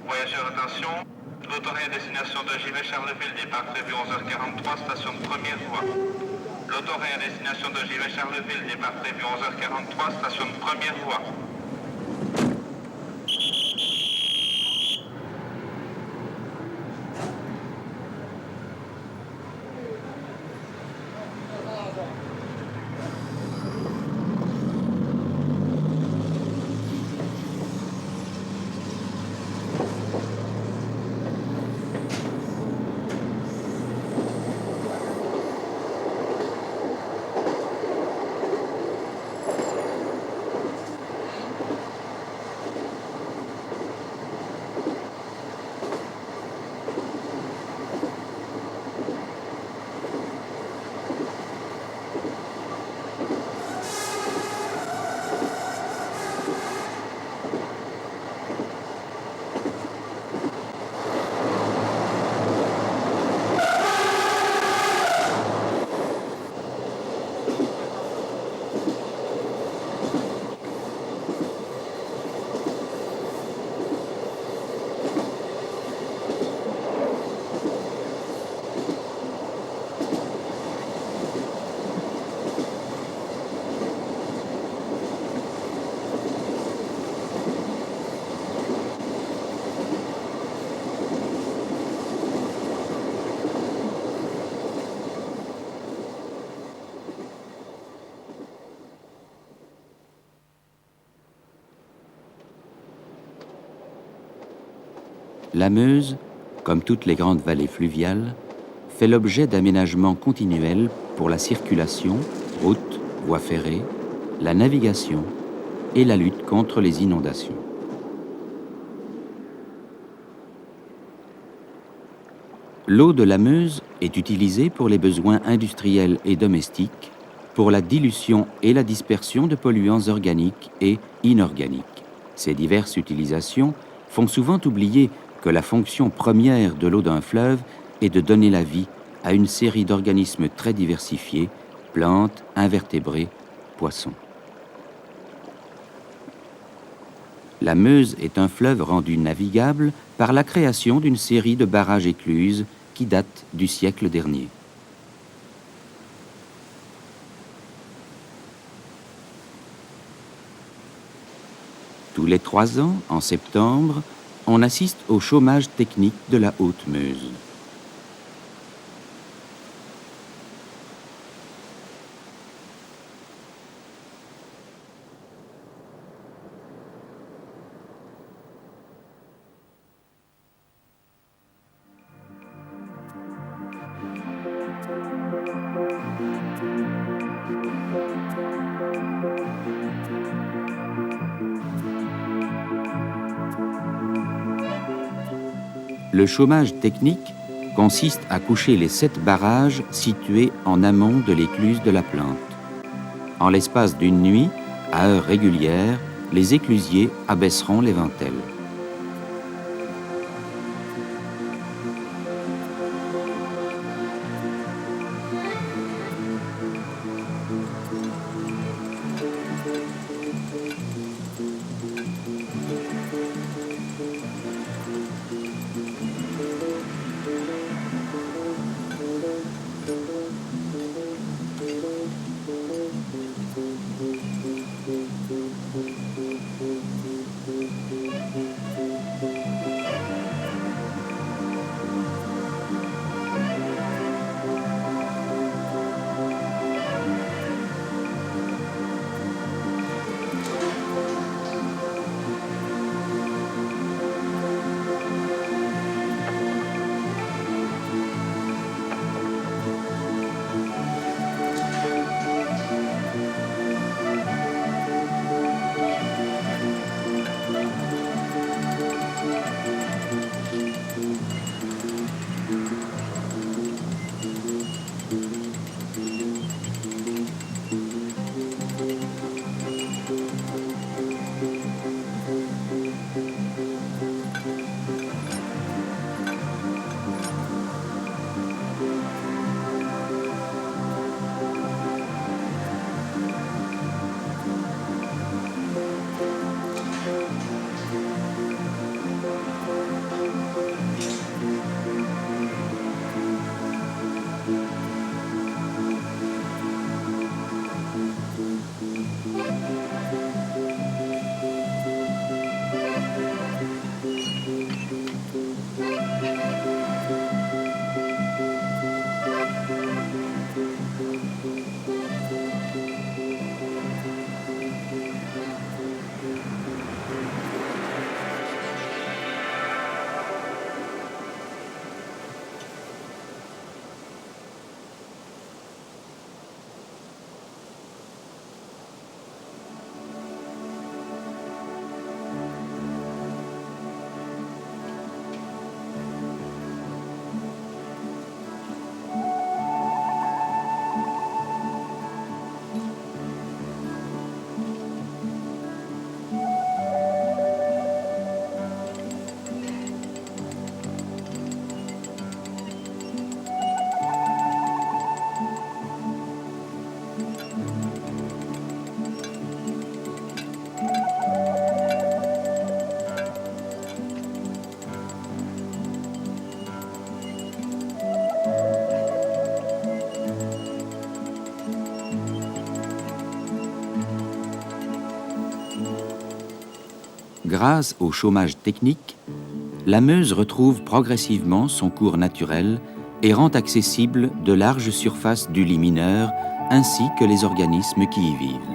Voyageurs, attention. L'autorité à destination de Givet-Charleville, départ prévu 11h43, station de première voie. L'autorité à destination de Givet-Charleville, départ prévu 11h43, station de première voie. La Meuse, comme toutes les grandes vallées fluviales, fait l'objet d'aménagements continuels pour la circulation, routes, voies ferrées, la navigation et la lutte contre les inondations. L'eau de la Meuse est utilisée pour les besoins industriels et domestiques, pour la dilution et la dispersion de polluants organiques et inorganiques. Ces diverses utilisations font souvent oublier que la fonction première de l'eau d'un fleuve est de donner la vie à une série d'organismes très diversifiés, plantes, invertébrés, poissons. La Meuse est un fleuve rendu navigable par la création d'une série de barrages écluses qui datent du siècle dernier. Tous les 3 ans, en septembre, on assiste au chômage technique de la Haute-Meuse. Le chômage technique consiste à coucher les 7 barrages situés en amont de l'écluse de la Plante. En l'espace d'une nuit, à heure régulière, les éclusiers abaisseront les ventelles. Grâce au chômage technique, la Meuse retrouve progressivement son cours naturel et rend accessible de larges surfaces du lit mineur ainsi que les organismes qui y vivent.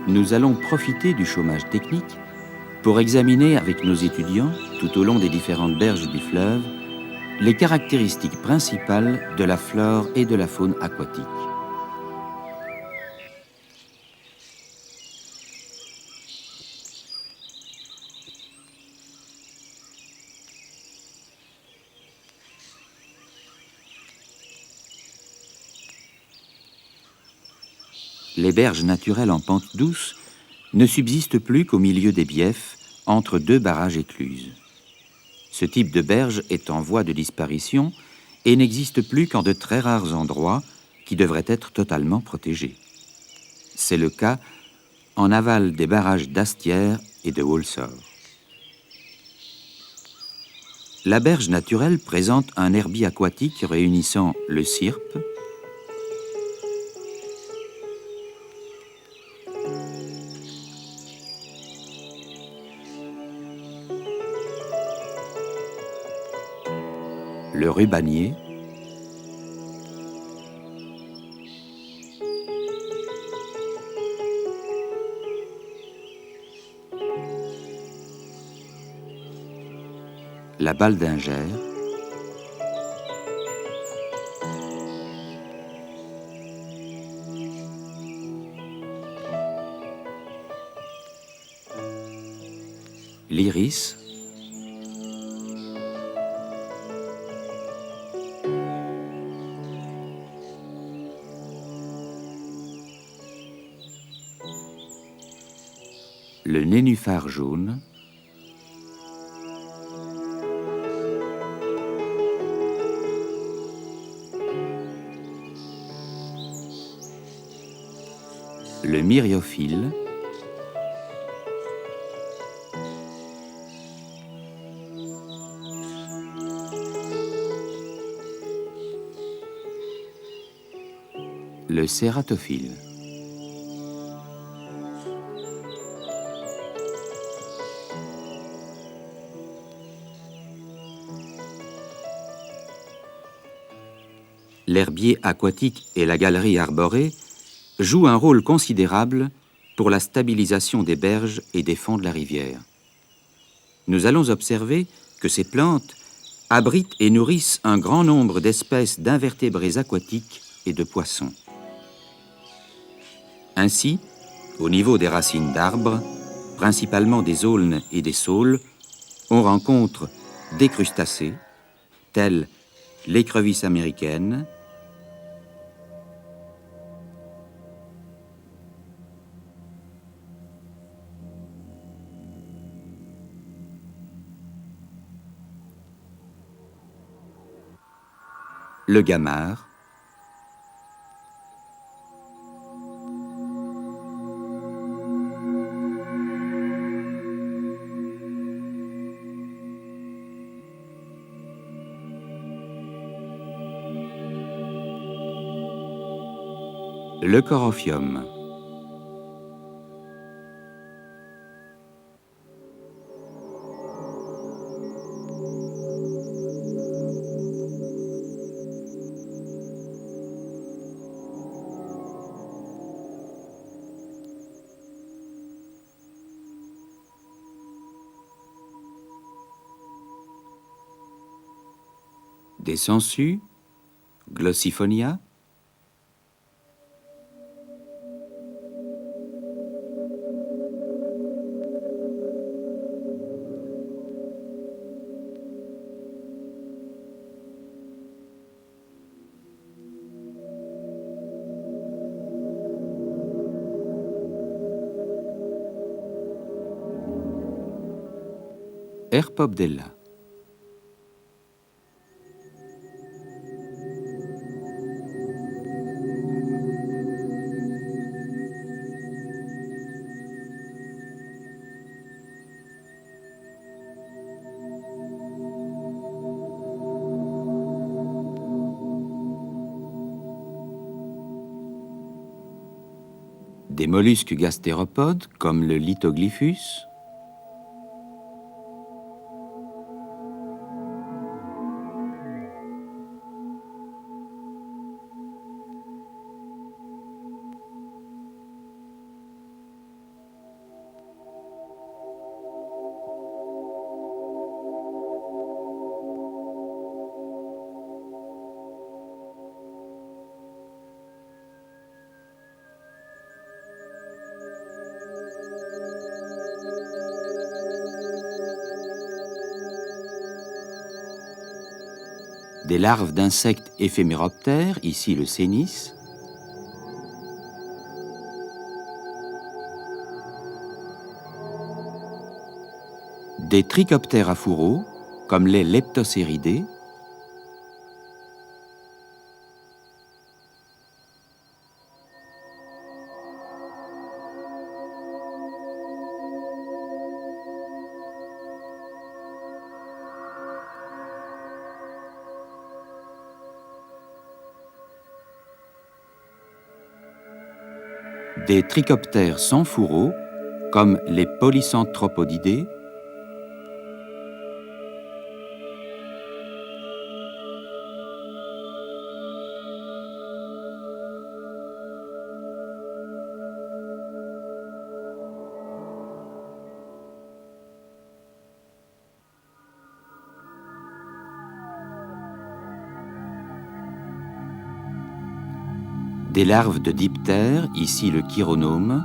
Nous allons profiter du chômage technique pour examiner avec nos étudiants, tout au long des différentes berges du fleuve, les caractéristiques principales de la flore et de la faune aquatique. Les berges naturelles en pente douce ne subsistent plus qu'au milieu des biefs, entre deux barrages écluses. Ce type de berge est en voie de disparition et n'existe plus qu'en de très rares endroits qui devraient être totalement protégés. C'est le cas en aval des barrages d'Astières et de Walsall. La berge naturelle présente un herbier aquatique réunissant le cirpe, le rubanier, la baldingère, l'iris, le nénuphar jaune, le myriophile, le cératophile. L'herbier aquatique et la galerie arborée jouent un rôle considérable pour la stabilisation des berges et des fonds de la rivière. Nous allons observer que ces plantes abritent et nourrissent un grand nombre d'espèces d'invertébrés aquatiques et de poissons. Ainsi, au niveau des racines d'arbres, principalement des aulnes et des saules, on rencontre des crustacés, tels l'écrevisse américaine, le gamard, le corophium. Des sangsues, Glossiphonia, Herpobdella. Des mollusques gastéropodes comme le Lithoglyphus, des larves d'insectes éphéméroptères, ici le Cénis, des trichoptères à fourreaux, comme les leptocéridés, des trichoptères sans fourreaux, comme les polycenthropodidés, des larves de diptères, ici le chironome,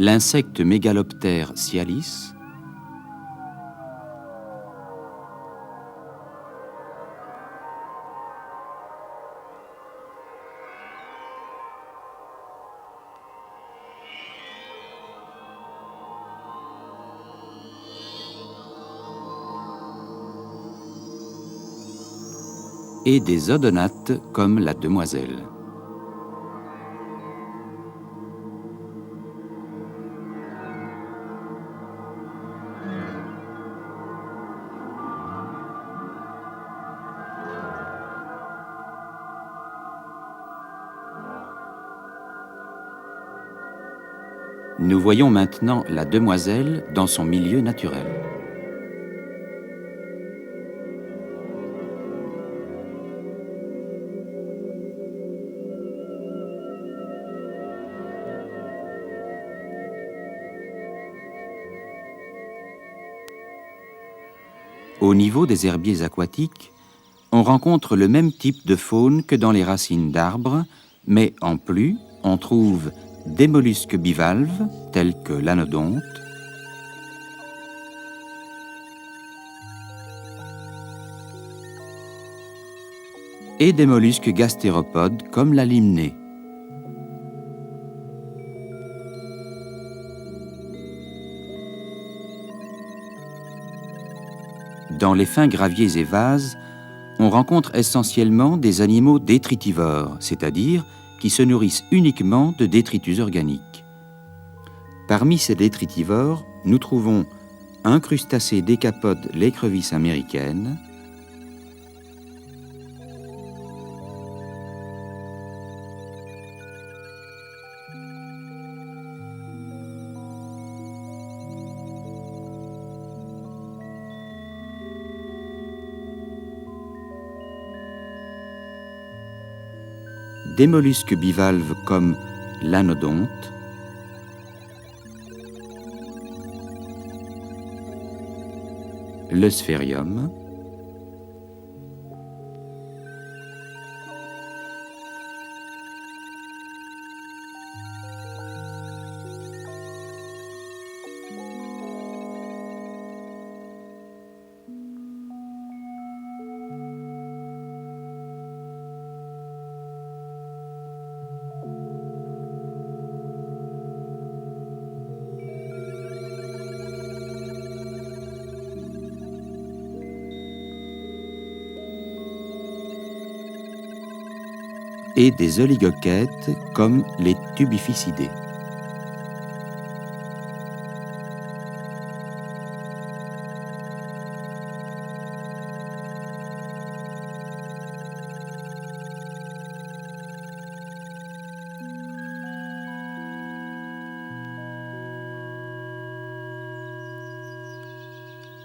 l'insecte mégaloptère Cialis, et des odonates comme la demoiselle. Nous voyons maintenant la demoiselle dans son milieu naturel. Au niveau des herbiers aquatiques, on rencontre le même type de faune que dans les racines d'arbres, mais en plus, on trouve des mollusques bivalves, tels que l'anodonte, et des mollusques gastéropodes comme la limnée. Dans les fins graviers et vases, on rencontre essentiellement des animaux détritivores, c'est-à-dire qui se nourrissent uniquement de détritus organiques. Parmi ces détritivores, nous trouvons un crustacé décapode, l'écrevisse américaine, des mollusques bivalves comme l'anodonte, le sphérium, et des oligochètes comme les tubificidés.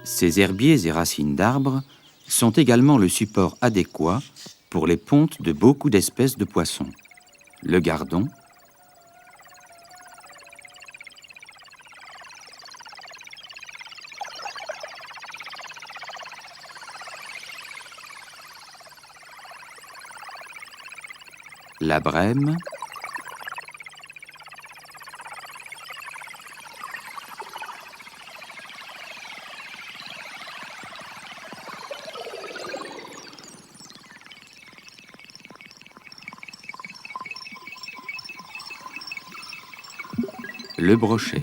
Ces herbiers et racines d'arbres sont également le support adéquat pour les pontes de beaucoup d'espèces de poissons. Le gardon, la brème, le brochet.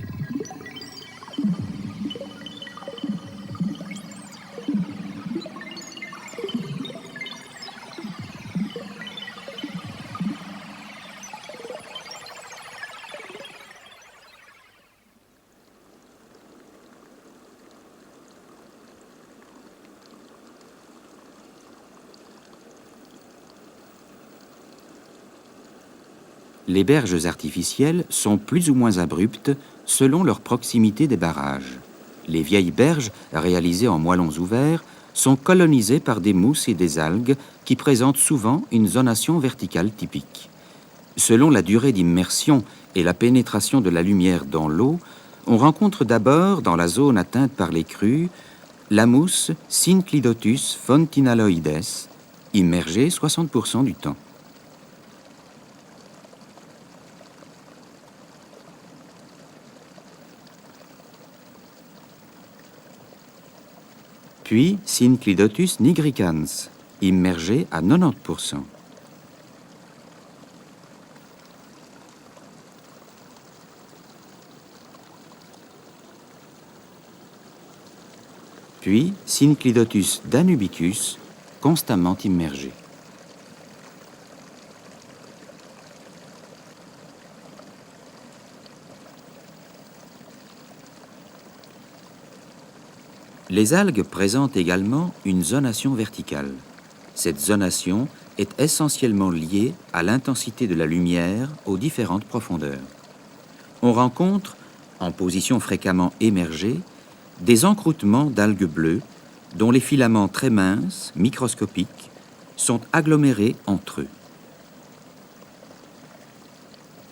Les berges artificielles sont plus ou moins abruptes selon leur proximité des barrages. Les vieilles berges, réalisées en moellons ouverts, sont colonisées par des mousses et des algues qui présentent souvent une zonation verticale typique. Selon la durée d'immersion et la pénétration de la lumière dans l'eau, on rencontre d'abord, dans la zone atteinte par les crues, la mousse Synclidotus fontinaloides, immergée 60% du temps. Puis Synclidotus nigricans, immergé à 90%. Puis Synclidotus danubicus, constamment immergé. Les algues présentent également une zonation verticale. Cette zonation est essentiellement liée à l'intensité de la lumière aux différentes profondeurs. On rencontre, en position fréquemment émergée, des encroûtements d'algues bleues dont les filaments très minces, microscopiques, sont agglomérés entre eux.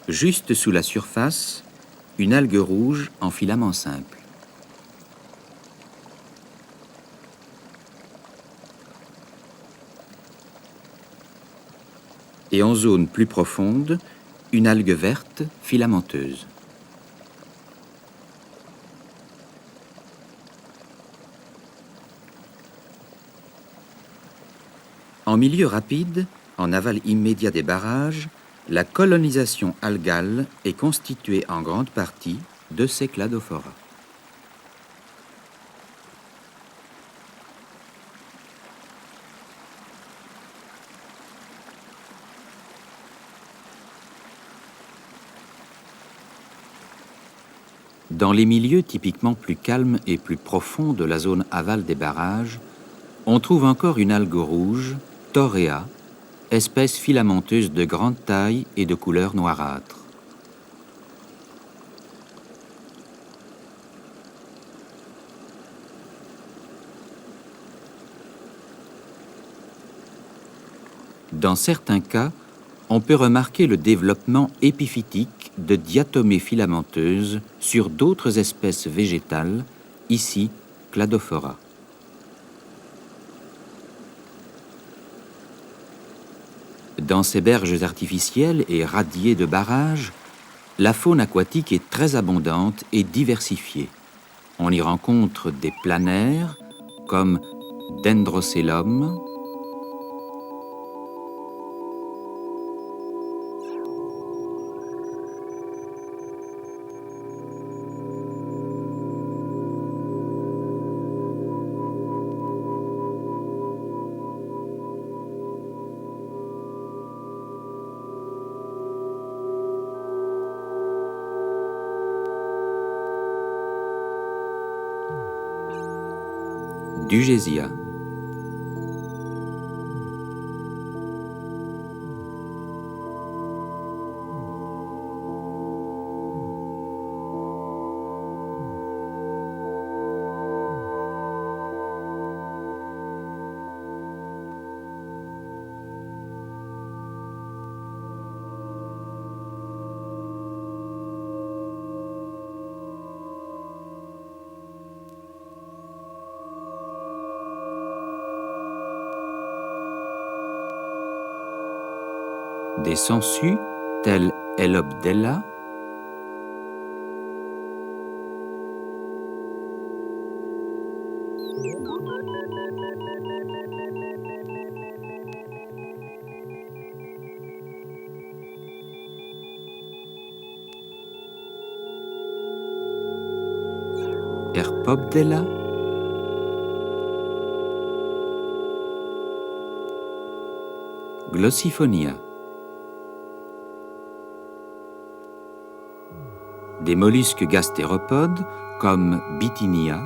Juste sous la surface, une algue rouge en filament simple. Et en zone plus profonde, une algue verte filamenteuse. En milieu rapide, en aval immédiat des barrages, la colonisation algale est constituée en grande partie de ces cladophora. Dans les milieux typiquement plus calmes et plus profonds de la zone aval des barrages, on trouve encore une algue rouge, Torrea, espèce filamenteuse de grande taille et de couleur noirâtre. Dans certains cas, on peut remarquer le développement épiphytique de diatomées filamenteuses sur d'autres espèces végétales, ici Cladophora. Dans ces berges artificielles et radiées de barrages, la faune aquatique est très abondante et diversifiée. On y rencontre des planaires comme Dendrocellum, Dugésia. Des sangsues, telles Elobdella, Herpobdella, Glossiphonia. Des mollusques gastéropodes comme Bithynia,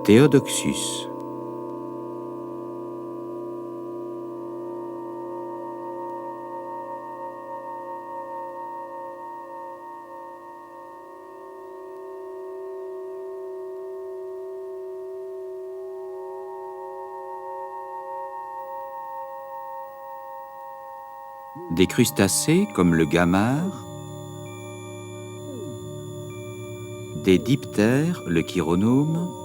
Theodoxus. Des crustacés comme le gamare, des diptères, le chironome,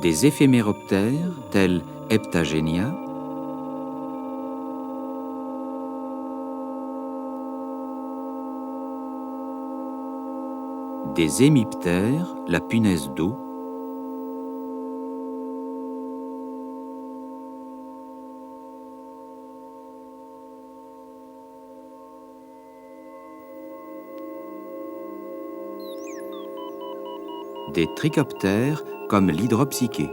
des éphéméroptères tels Heptagenia, des hémiptères, la punaise d'eau, des trichoptères comme l'hydropsyché.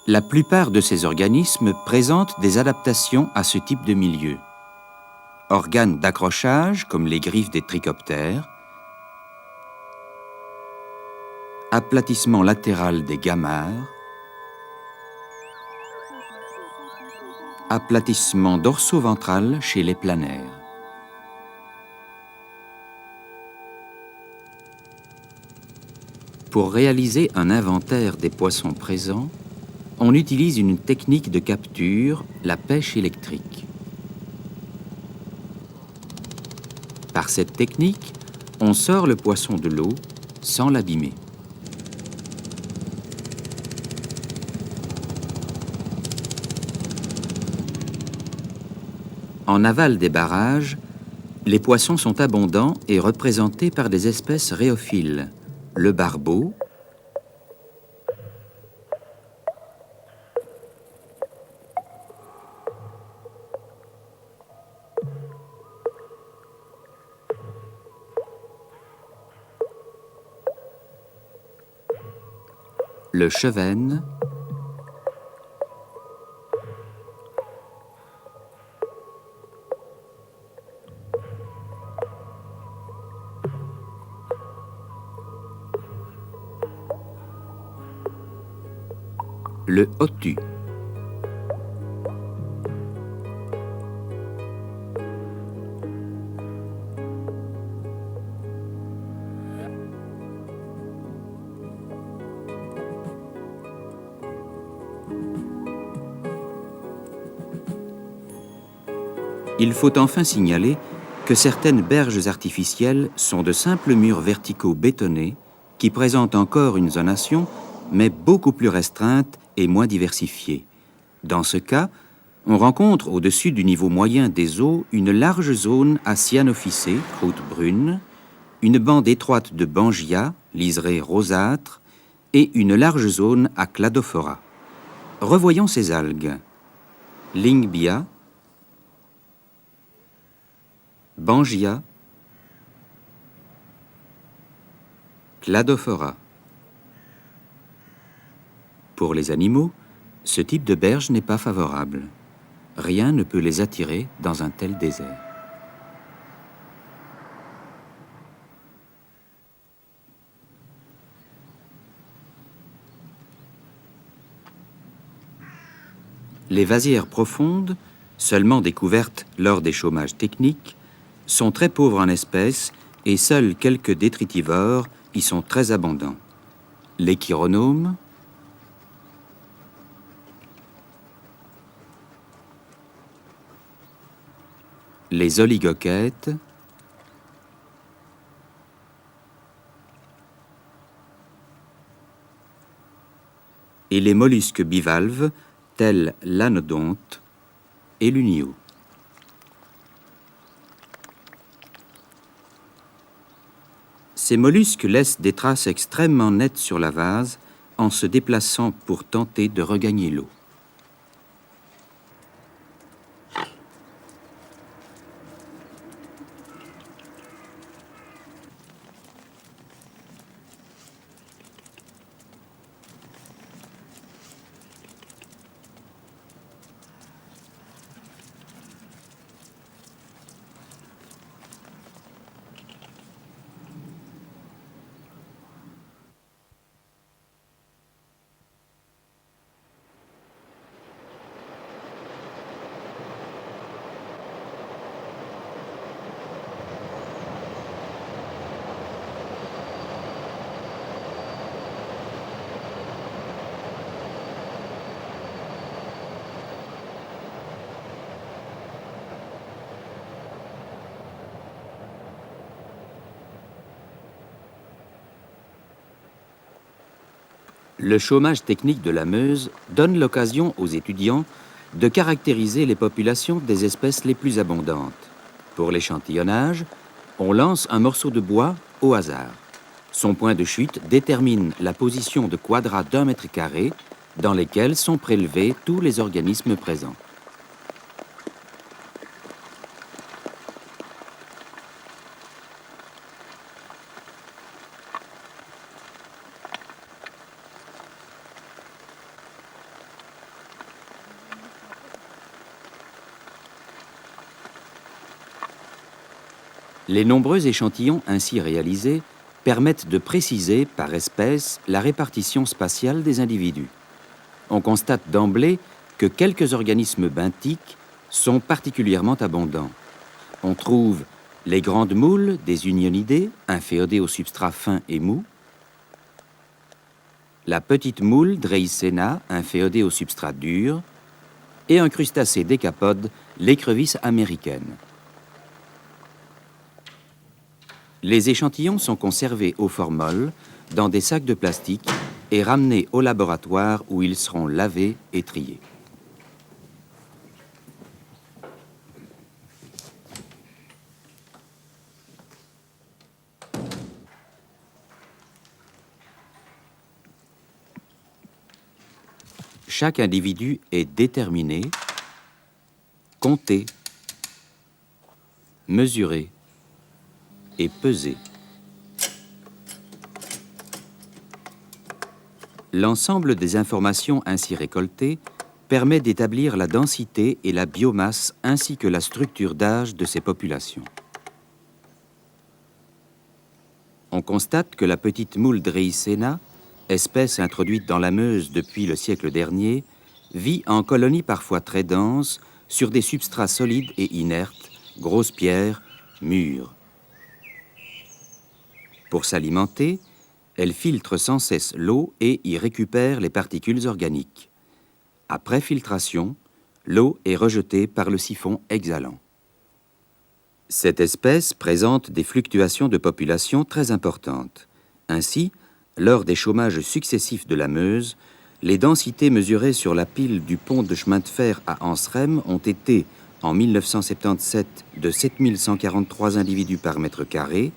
La plupart de ces organismes présentent des adaptations à ce type de milieu. Organes d'accrochage comme les griffes des trichoptères, aplatissement latéral des gamares, aplatissement dorso-ventral chez les planaires. Pour réaliser un inventaire des poissons présents, on utilise une technique de capture, la pêche électrique. Par cette technique, on sort le poisson de l'eau sans l'abîmer. En aval des barrages, les poissons sont abondants et représentés par des espèces rhéophiles, le barbeau, le chevesne, le hotu, il faut enfin signaler que certaines berges artificielles sont de simples murs verticaux bétonnés qui présentent encore une zonation, mais beaucoup plus restreinte et moins diversifiée. Dans ce cas, on rencontre au-dessus du niveau moyen des eaux une large zone à cyanophycées, croûte brune, une bande étroite de bangia, liserés rosâtres, et une large zone à cladophora. Revoyons ces algues. Lyngbia, bangia, cladophora. Pour les animaux, ce type de berge n'est pas favorable. Rien ne peut les attirer dans un tel désert. Les vasières profondes, seulement découvertes lors des chômages techniques, sont très pauvres en espèces et seuls quelques détritivores y sont très abondants. Les chironomes, les oligochètes, et les mollusques bivalves tels l'anodonte et l'unio. Ces mollusques laissent des traces extrêmement nettes sur la vase en se déplaçant pour tenter de regagner l'eau. Le chômage technique de la Meuse donne l'occasion aux étudiants de caractériser les populations des espèces les plus abondantes. Pour l'échantillonnage, on lance un morceau de bois au hasard. Son point de chute détermine la position de quadrats d'1 mètre carré dans lesquels sont prélevés tous les organismes présents. Les nombreux échantillons ainsi réalisés permettent de préciser par espèce la répartition spatiale des individus. On constate d'emblée que quelques organismes benthiques sont particulièrement abondants. On trouve les grandes moules des unionidés, inféodées au substrat fin et mou, la petite moule Dreissena, inféodée au substrat dur, et un crustacé décapode, l'écrevisse américaine. Les échantillons sont conservés au formol dans des sacs de plastique et ramenés au laboratoire où ils seront lavés et triés. Chaque individu est déterminé, compté, mesuré et pesé. L'ensemble des informations ainsi récoltées permet d'établir la densité et la biomasse ainsi que la structure d'âge de ces populations. On constate que la petite moule Dreissena, espèce introduite dans la Meuse depuis le siècle dernier, vit en colonies parfois très denses sur des substrats solides et inertes, grosses pierres, mûres. Pour s'alimenter, elle filtre sans cesse l'eau et y récupère les particules organiques. Après filtration, l'eau est rejetée par le siphon exhalant. Cette espèce présente des fluctuations de population très importantes. Ainsi, lors des chômages successifs de la Meuse, les densités mesurées sur la pile du pont de chemin de fer à Anseremme ont été, en 1977, de 7143 individus par mètre carré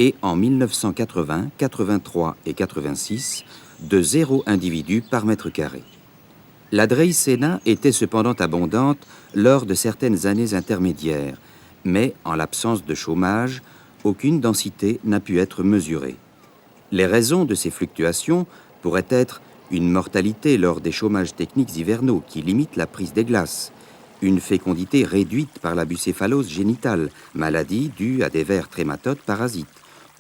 et en 1980, 83 et 86, de 0 individus par mètre carré. La Dreissena était cependant abondante lors de certaines années intermédiaires, mais en l'absence de chômage, aucune densité n'a pu être mesurée. Les raisons de ces fluctuations pourraient être une mortalité lors des chômages techniques hivernaux qui limitent la prise des glaces, une fécondité réduite par la bucéphalose génitale, maladie due à des vers trématodes parasites,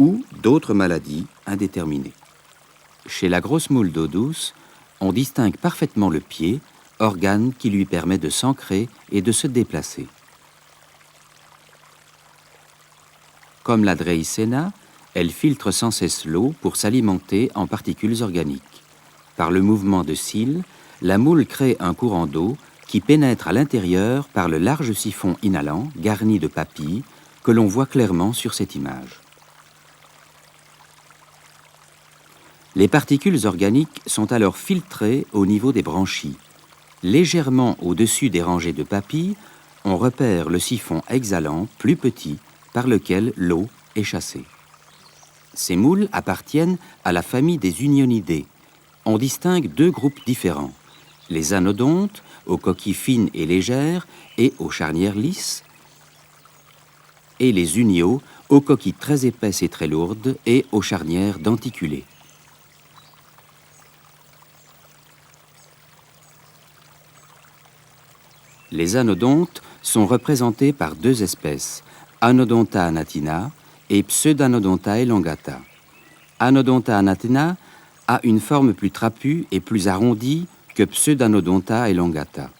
ou d'autres maladies indéterminées. Chez la grosse moule d'eau douce, on distingue parfaitement le pied, organe qui lui permet de s'ancrer et de se déplacer. Comme la Dreissena, elle filtre sans cesse l'eau pour s'alimenter en particules organiques. Par le mouvement de cils, la moule crée un courant d'eau qui pénètre à l'intérieur par le large siphon inhalant garni de papilles que l'on voit clairement sur cette image. Les particules organiques sont alors filtrées au niveau des branchies. Légèrement au-dessus des rangées de papilles, on repère le siphon exhalant plus petit par lequel l'eau est chassée. Ces moules appartiennent à la famille des Unionidae. On distingue deux groupes différents, les anodontes, aux coquilles fines et légères et aux charnières lisses, et les unios, aux coquilles très épaisses et très lourdes et aux charnières denticulées. Les anodontes sont représentés par deux espèces, Anodonta anatina et Pseudanodonta elongata. Anodonta anatina a une forme plus trapue et plus arrondie que Pseudanodonta elongata.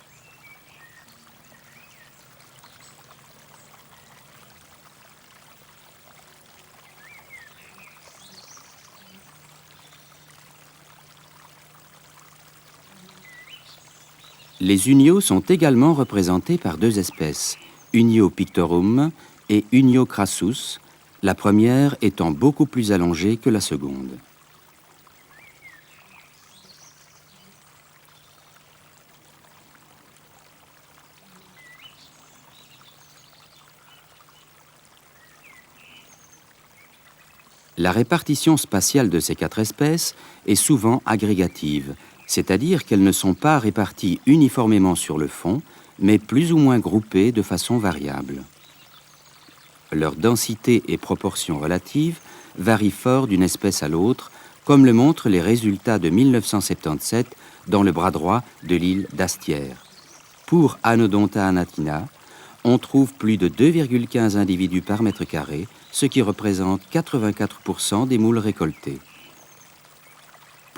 Les unios sont également représentés par deux espèces, Unio pictorum et Unio crassus, la première étant beaucoup plus allongée que la seconde. La répartition spatiale de ces quatre espèces est souvent agrégative, c'est-à-dire qu'elles ne sont pas réparties uniformément sur le fond, mais plus ou moins groupées de façon variable. Leur densité et proportions relatives varient fort d'une espèce à l'autre, comme le montrent les résultats de 1977 dans le bras droit de l'île d'Astière. Pour Anodonta anatina, on trouve plus de 2,15 individus par mètre carré, ce qui représente 84% des moules récoltées.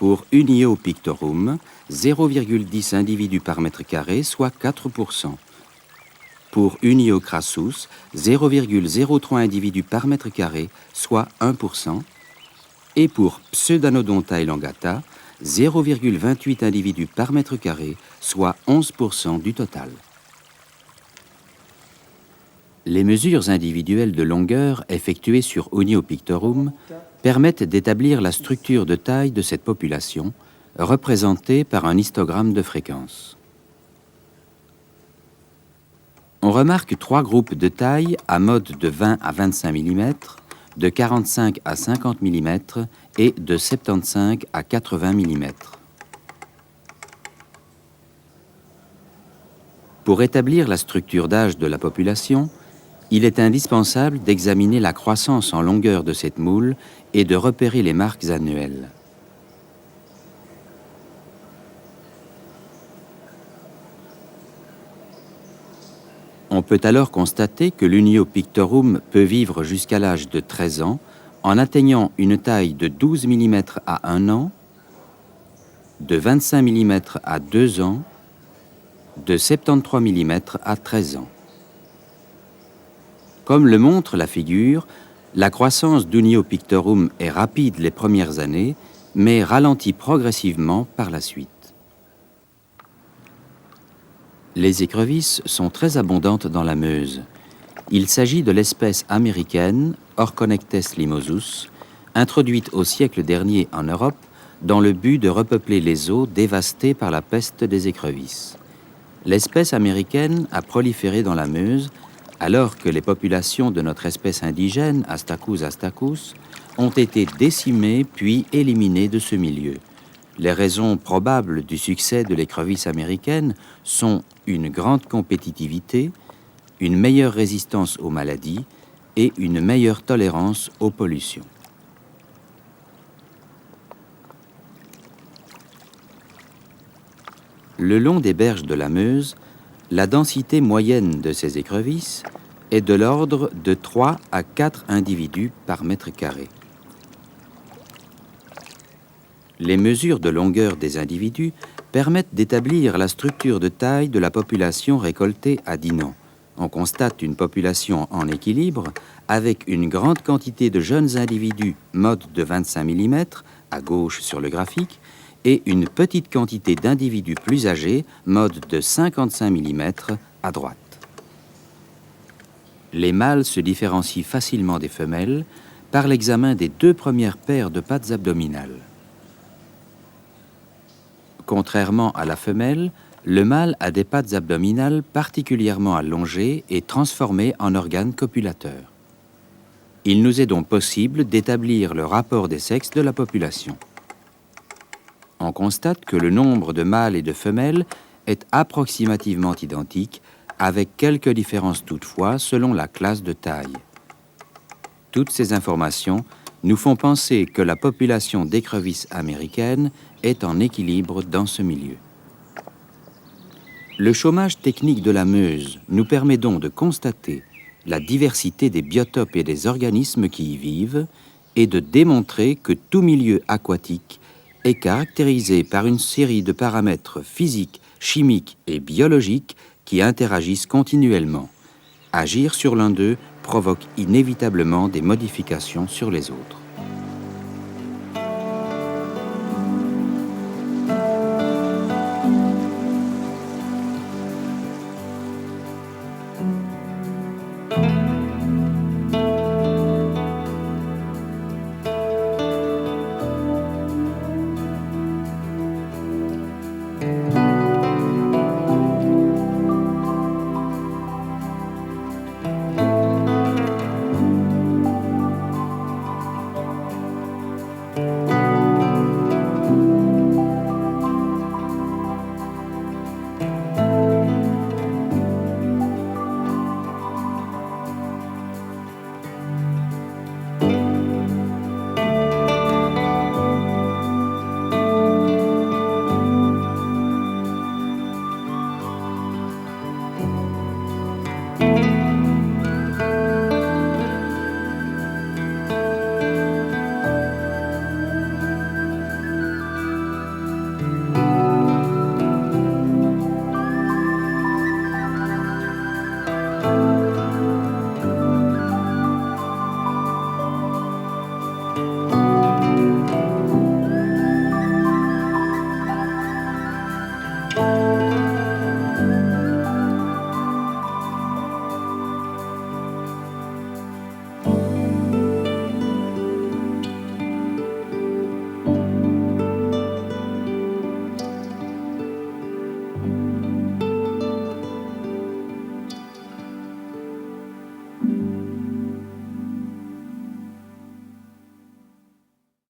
Pour Unio pictorum, 0,10 individus par mètre carré, soit 4%. Pour Unio crassus, 0,03 individus par mètre carré, soit 1%. Et pour Pseudanodonta elongata, 0,28 individus par mètre carré, soit 11% du total. Les mesures individuelles de longueur effectuées sur Unio pictorum permettent d'établir la structure de taille de cette population, représentée par un histogramme de fréquence. On remarque trois groupes de taille à mode de 20 à 25 mm, de 45 à 50 mm et de 75 à 80 mm. Pour établir la structure d'âge de la population, il est indispensable d'examiner la croissance en longueur de cette moule et de repérer les marques annuelles. On peut alors constater que l'Unio pictorum peut vivre jusqu'à l'âge de 13 ans en atteignant une taille de 12 mm à 1 an, de 25 mm à 2 ans, de 73 mm à 13 ans. Comme le montre la figure, la croissance d'Unio pictorum est rapide les premières années, mais ralentit progressivement par la suite. Les écrevisses sont très abondantes dans la Meuse. Il s'agit de l'espèce américaine Orconectes limosus, introduite au siècle dernier en Europe dans le but de repeupler les eaux dévastées par la peste des écrevisses. L'espèce américaine a proliféré dans la Meuse alors que les populations de notre espèce indigène, Astacus astacus, ont été décimées puis éliminées de ce milieu. Les raisons probables du succès de l'écrevisse américaine sont une grande compétitivité, une meilleure résistance aux maladies et une meilleure tolérance aux pollutions. Le long des berges de la Meuse, la densité moyenne de ces écrevisses est de l'ordre de 3 à 4 individus par mètre carré. Les mesures de longueur des individus permettent d'établir la structure de taille de la population récoltée à Dinan. On constate une population en équilibre avec une grande quantité de jeunes individus mode de 25 mm à gauche sur le graphique et une petite quantité d'individus plus âgés mode de 55 mm à droite. Les mâles se différencient facilement des femelles par l'examen des 2 premières paires de pattes abdominales. Contrairement à la femelle, le mâle a des pattes abdominales particulièrement allongées et transformées en organes copulateurs. Il nous est donc possible d'établir le rapport des sexes de la population. On constate que le nombre de mâles et de femelles est approximativement identique, avec quelques différences toutefois selon la classe de taille. Toutes ces informations nous font penser que la population d'écrevisses américaines est en équilibre dans ce milieu. Le chômage technique de la Meuse nous permet donc de constater la diversité des biotopes et des organismes qui y vivent et de démontrer que tout milieu aquatique est caractérisé par une série de paramètres physiques, chimiques et biologiques qui interagissent continuellement. Agir sur l'un d'eux provoque inévitablement des modifications sur les autres.